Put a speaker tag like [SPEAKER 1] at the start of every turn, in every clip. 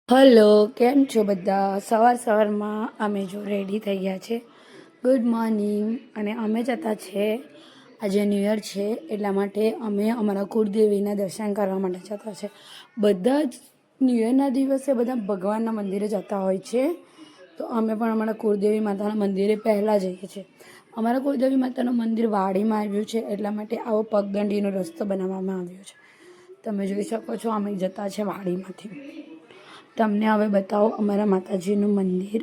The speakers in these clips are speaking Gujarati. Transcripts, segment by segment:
[SPEAKER 1] હલો, કેમ છો બધા? સવારમાં અમે જો રેડી થઈ ગયા છે. Good morning. અને અમે જતા છે, આજે ન્યૂ યર છે એટલા માટે અમે અમારા કુળદેવીના દર્શન કરવા માટે જતા છે. બધા જ ન્યૂ યરના દિવસે બધા ભગવાનના મંદિરે જતા હોય છે, તો અમે પણ અમારા કુળદેવી માતાના મંદિરે પહેલાં જઈએ છીએ. અમારા કુળદેવી માતાનું મંદિર વાડીમાં આવ્યું છે, એટલા માટે આવો પગદંડીનો રસ્તો બનાવવામાં આવ્યો છે. તમે જોઈ શકો છો, અમે જતા છે વાડીમાંથી. તમને હવે બતાવો અમારા માતાજીનું મંદિર.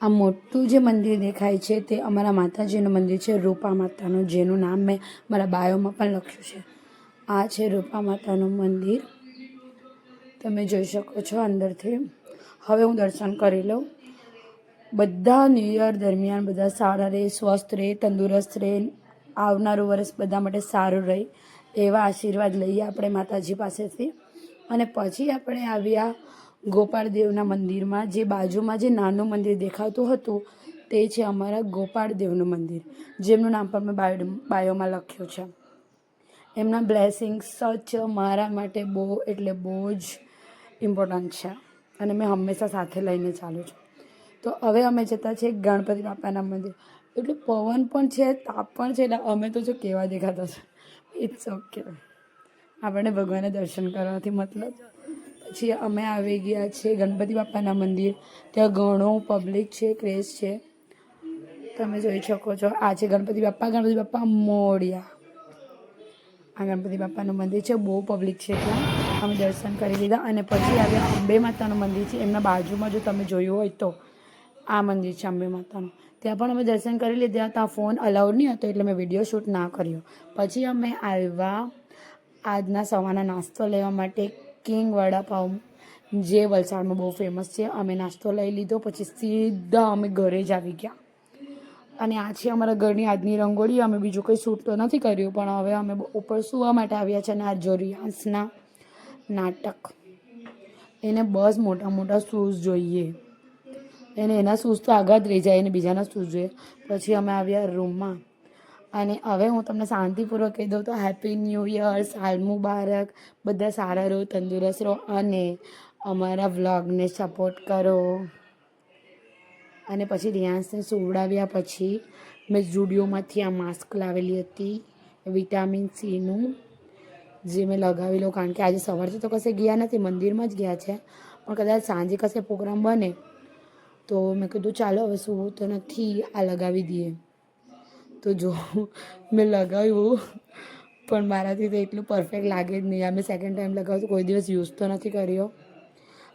[SPEAKER 1] આ મોટું જે મંદિર દેખાય છે તે અમારા માતાજીનું મંદિર છે, રૂપા માતાનું, જેનું નામ મેં મારા બાયોમાં પણ લખ્યું છે. આ છે રૂપા માતાનું મંદિર, તમે જોઈ શકો છો અંદરથી. હવે હું દર્શન કરી લઉં. બધા ન્યૂ યર દરમિયાન બધા સારા રહે, સ્વસ્થ રહે, તંદુરસ્ત રહે, આવનારું વર્ષ બધા માટે સારું રહે એવા આશીર્વાદ લઈએ આપણે માતાજી પાસેથી. અને પછી આપણે આવ્યા ગોપાળદેવના મંદિરમાં. જે બાજુમાં જે નાનું મંદિર દેખાતું હતું તે છે અમારા ગોપાળદેવનું મંદિર, જેમનું નામ પણ મેં બાયોમાં લખ્યું છે. એમના બ્લેસિંગ સચ મારા માટે બહુ એટલે બહુ જ ઇમ્પોર્ટન્ટ છે, અને મેં હંમેશા સાથે લઈને ચાલું છું. તો હવે અમે જતા છીએ ગણપતિ બાપાના મંદિર. એટલે પવન પણ છે, તાપ પણ છે, એટલે અમે તો જો કેવા દેખાતા છે. ઇટ્સ ઓકે, આપણે ભગવાનને દર્શન કરવાથી મતલબ. પછી અમે આવી ગયા છીએ ગણપતિ બાપાના મંદિર. ત્યાં ઘણું પબ્લિક છે, ક્રેઝ છે, તમે જોઈ શકો છો. આ છે ગણપતિ બાપા મોર્યા. આ ગણપતિ બાપાનું મંદિર છે, બહુ પબ્લિક છે ત્યાં. અમે દર્શન કરી લીધા અને પછી આવ્યા અંબે માતાનું મંદિર છે. એમના બાજુમાં જો તમે જોયું હોય તો આ મંદિર છે અંબે માતાનું. ત્યાં પણ અમે દર્શન કરી લીધા. ત્યાં ફોન અલાઉડ નહીં હતો એટલે મેં વિડીયો શૂટ ના કર્યો. પછી અમે આવ્યા આજના સવારના નાસ્તો લેવા માટે કિંગ વડાપાઉં, જે વલસાડમાં બહુ ફેમસ છે. અમે નાસ્તો લઈ લીધો, પછી સીધા અમે ઘરે જ આવી ગયા. અને આ છે અમારા ઘરની આજની રંગોળી. અમે બીજું કંઈ શૂટ તો નથી કર્યું, પણ હવે અમે ઉપર સૂવા માટે આવ્યા છે. અને આ જો રિયાન્સના નાટક, એને બસ મોટા મોટા શૂઝ જોઈએ, એના શૂઝ તો આગળ જ રહી જાય, એને બીજાના શૂઝ જોઈએ. પછી અમે આવ્યા રૂમમાં. અને હવે હું તમને શાંતિપૂર્વક કહી દઉં તો હેપી ન્યૂ યર, સાલ મુબારક. બધા સારા રહો, તંદુરસ્ત રહો અને અમારા વ્લોગને સપોર્ટ કરો. અને પછી રિયાન્સને સુવડાવ્યા પછી મેં ઝુડિયોમાંથી આ માસ્ક લાવેલી હતી વિટામિન સીનું, જે મેં લગાવી લઉં. કારણ કે આજે સવારથી તો કશે ગયા નથી, મંદિરમાં જ ગયા છે, પણ કદાચ સાંજે કશે પ્રોગ્રામ બને તો મેં કીધું ચાલો હવે સૂવું તો નથી, આ લગાવી દઈએ. તો જો મેં લગાવ્યું, પણ મારાથી તો એટલું પરફેક્ટ લાગે જ નહીં. આ મેં સેકન્ડ ટાઈમ લગાવ્યું તો કોઈ દિવસ યુઝ તો નથી કર્યો.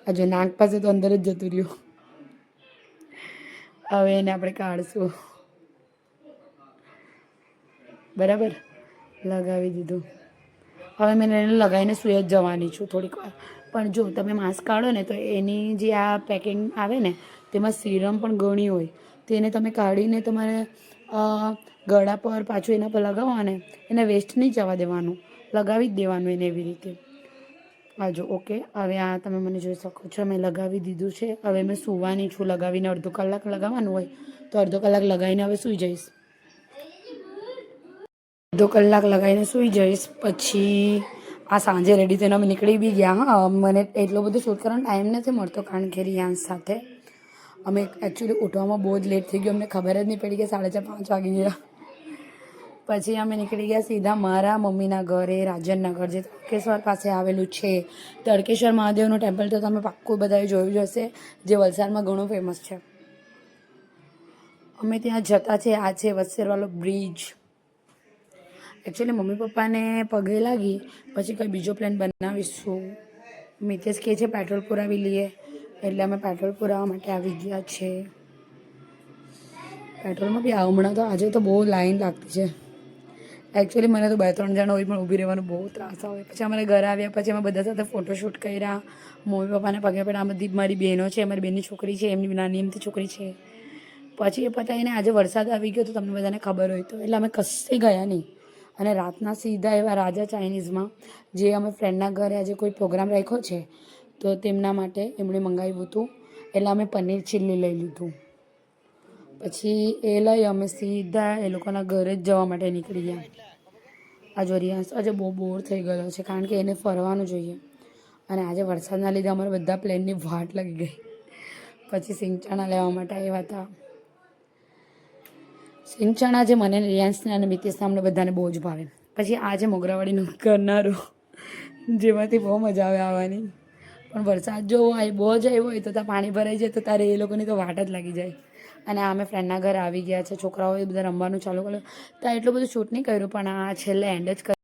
[SPEAKER 1] આ જો નાક પાસે તો અંદર જ જતું રહ્યું. હવે એને આપણે કાઢશું. બરાબર, લગાવી દીધું. હવે મેં એને લગાવીને સૂઈ જ જવાની છું થોડીક વાર. પણ જો તમે માસ્ક કાઢો ને તો એની જે આ પેકિંગ આવે ને તેમાં સીરમ પણ ઘણી હોય, તેને તમે કાઢીને તમારે ગળા પર પાછું એના પર લગાવવાને, એને વેસ્ટ નહીં જવા દેવાનું, લગાવી જ દેવાનું એને એવી રીતે. જો ઓકે. હવે આ તમે મને જોઈ શકો છો, મેં લગાવી દીધું છે. હવે મેં સૂવાની છું. લગાવીને અડધો કલાક લગાવવાનું હોય તો અડધો કલાક લગાવીને હવે સૂઈ જઈશ. અડધો કલાક લગાવીને સૂઈ જઈશ. પછી આ સાંજે રેડી થઈને અમે નીકળી બી ગયા. હા, મને એટલો બધો શૂટ કરવાનો ટાઈમ નથી મળતો, કારણ કે રિયાન્સ સાથે અમે એકચ્યુઅલી ઉઠવામાં બહુ જ લેટ થઈ ગયો. અમને ખબર જ નહીં પડી કે 4:30 વાગી ગયા. પછી અમે નીકળી ગયા સીધા મારા મમ્મીના ઘરે, રાજનનગર, જે તડકેશ્વર પાસે આવેલું છે. તડકેશ્વર મહાદેવનું ટેમ્પલ તો તમે પાક્કું બધાએ જોયું જ હશે, જે વલસાડમાં ઘણું ફેમસ છે. અમે ત્યાં જતા છે. આ છે વસેરવાળો બ્રિજ. એકચ્યુઅલી મમ્મી પપ્પાને પગે લાગી પછી કંઈ બીજો પ્લાન બનાવીશું. મિતેશ કહે છે પેટ્રોલ પુરાવી લઈએ, એટલે અમે પેટ્રોલ પુરાવવા માટે આવી ગયા છે. પેટ્રોલમાં બી હમણાં તો આજે તો બહુ લાઈન લાગતી છે. એકચ્યુઅલી મને તો 2-3 જણા હોય પણ ઊભી રહેવાનું બહુ ત્રાસ આવે. પછી અમારે ઘરે આવ્યા પછી અમે બધા સાથે ફોટોશૂટ કર્યા. મમ્મી પપ્પાને પગે પડ્યા. આ બધી મારી બહેનો છે, મારી બેનની છોકરી છે, એમની નાની એમથી છોકરી છે. પછી એ પતાવીને આજે વરસાદ આવી ગયો તો તમને બધાને ખબર હોય તો, એટલે અમે કશે ગયા નહીં. અને રાતના સીધા એવા રાજા ચાઇનીઝમાં, જે અમે ફ્રેન્ડના ઘરે આજે કોઈ પ્રોગ્રામ રાખ્યો છે તો તેમના માટે એમણે મંગાવ્યું હતું, એટલે અમે પનીર ચીલ્લી લઈ લીધું. પછી એ લઈ અમે સીધા એ લોકોના ઘરે જ જવા માટે નીકળી ગયા. આ જો રિયાન્સ આજે બહુ બોર થઈ ગયો છે, કારણ કે એને ફરવાનું જોઈએ. અને આજે વરસાદના લીધે અમારા બધા પ્લેનની વાટ લાગી ગઈ. પછી સિંગચણા લેવા માટે આવ્યા હતા. સિંગચણા જે મને રિયાન્સને અને મિતેશને અમને બધાને બહુ જ ભાવે. પછી આજે મોગરાવાડીનું કરનારું જેમાંથી બહુ મજા આવે આવવાની. પણ વરસાદ જો હોય બહુ જ આવ્યો હોય તો ત્યાં પાણી ભરાઈ જાય તો તારે એ લોકોની તો વાટ જ લાગી જાય. અને અમે ફ્રેન્ડના ઘરે આવી ગયા છે. છોકરાઓએ બધા રમવાનું ચાલુ કર્યું. ત્યાં એટલું બધું શૂટ નહીં કર્યું પણ આ છેલ્લે એન્ડ જ કર્યું.